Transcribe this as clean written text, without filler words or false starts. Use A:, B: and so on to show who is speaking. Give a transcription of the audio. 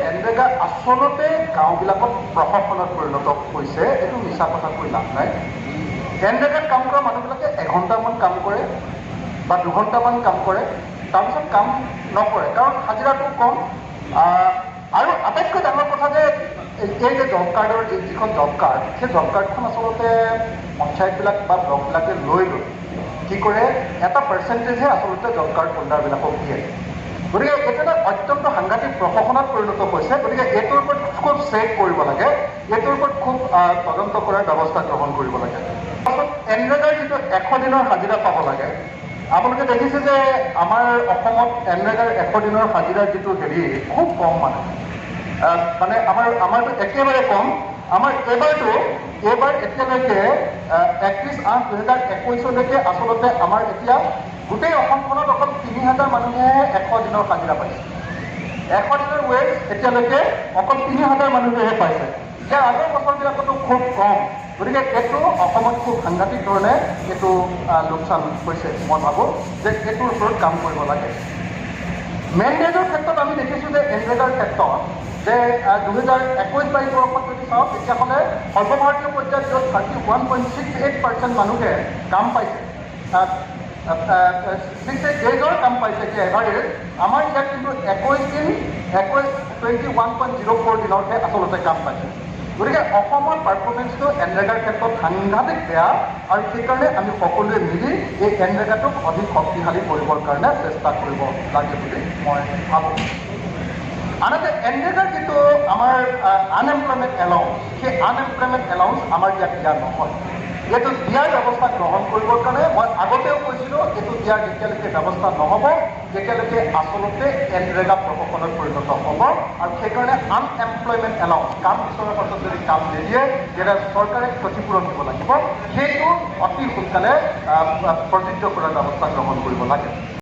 A: NREGA আচলতে গাঁওবিলাকত প্ৰশাসনত পৰিণত হৈছে, এইটো মিছা কথা কৈ লাভ নাই। এনৰেগাত কাম কৰা মানুহবিলাকে এঘণ্টামান কাম কৰে বা দুঘণ্টামান কাম কৰে, তাৰপিছত কাম নকৰে, কাৰণ হাজিৰাটো কম। আৰু আটাইতকৈ ডাঙৰ কথা যে এই যে জব কাৰ্ডৰ যিখন জব কাৰ্ড, সেই জব কাৰ্ডখন আচলতে পঞ্চায়তবিলাক বা ব্লকবিলাকে লৈ কি কৰে, এটা পাৰ্চেণ্টেজহে আচলতে জব কাৰ্ড হোল্ডাৰবিলাকক দিয়ে। গতিকে এইটো এটা অত্যন্ত সাংঘাতিক প্ৰশাসনত পৰিণত হৈছে। গতিকে এইটোৰ ওপৰত খুব চেক কৰিব লাগে, এইটোৰ ওপৰত খুব তদন্ত কৰাৰ ব্যৱস্থা গ্ৰহণ কৰিব লাগে। এনৰেগাৰ যিটো 100 দিনৰ হাজিৰা পাব লাগে, আপোনালোকে দেখিছে যে আমাৰ অসমত এনৰেগাৰ 100 দিনৰ হাজিৰাৰ যিটো খুব কম মানে আমাৰতো একেবাৰে কম। আমাৰ এইবাৰ এতিয়ালৈকে 31/8/2021লৈকে আচলতে আমাৰ এতিয়া গোটেই অসমখনত অকল 3000 মানুহেহে 100 দিনৰ হাজিৰা পাইছে। 100 দিনৰ ৱেজ এতিয়ালৈকে অকল 3000 মানুহেহে পাইছে। ইয়াৰ আগৰ বছৰবিলাকতো খুব কম। গতিকে এইটো অসমত খুব সাংঘাতিক ধৰণে এইটো লোকচান হৈছে। মই ভাবোঁ যে এইটোৰ ওপৰত কাম কৰিব লাগে। মেণ্ডেটৰ ক্ষেত্ৰত আমি দেখিছোঁ যে এনৰেগাৰ ক্ষেত্ৰত যে 2021-22 বৰ্ষত যদি চাওঁ, তেতিয়াহ'লে সৰ্বভাৰতীয় পৰ্যায়ত য'ত 31.68% মানুহে কাম পাইছে, 68 ডেজৰ কাম পাইছে যে এভাৰেজ, আমাৰ ইয়াত কিন্তু 21.04 দিনৰহে আচলতে কাম পাইছে। গতিকে অসমৰ পাৰফৰ্মেঞ্চটো এনৰেগাৰ ক্ষেত্ৰত সাংঘাতিক বেয়া, আৰু সেইকাৰণে আমি সকলোৱে মিলি এই এনৰেগাটোক অধিক শক্তিশালী কৰিবৰ কাৰণে চেষ্টা কৰিব লাগে বুলি মই ভাবোঁ। আনহাতে এনৰেগাৰ যিটো আমাৰ আনএমপ্লয়মেণ্ট এলাউন্স, সেই আনএমপ্লয়মেণ্ট এলাউন্স আমাৰ ইয়াত দিয়া নহয়। এইটো দিয়াৰ ব্যৱস্থা গ্ৰহণ কৰিবৰ কাৰণে মই আগতেও কৈছিলোঁ, এইটো দিয়াৰ যেতিয়ালৈকে ব্যৱস্থা নহ'ব, তেতিয়ালৈকে আচলতে এনৰেগা প্ৰশাসনত পৰিণত হ'ব। আৰু সেইকাৰণে আনএমপ্লয়মেণ্ট এলাউন্স, কাম বিচৰাৰ পাছত যদি কাম নিদিয়ে, তেতিয়া চৰকাৰে ক্ষতিপূৰণ দিব লাগিব। সেইটো অতি সোনকালে প্ৰযোজ্য কৰাৰ ব্যৱস্থা গ্ৰহণ কৰিব লাগে।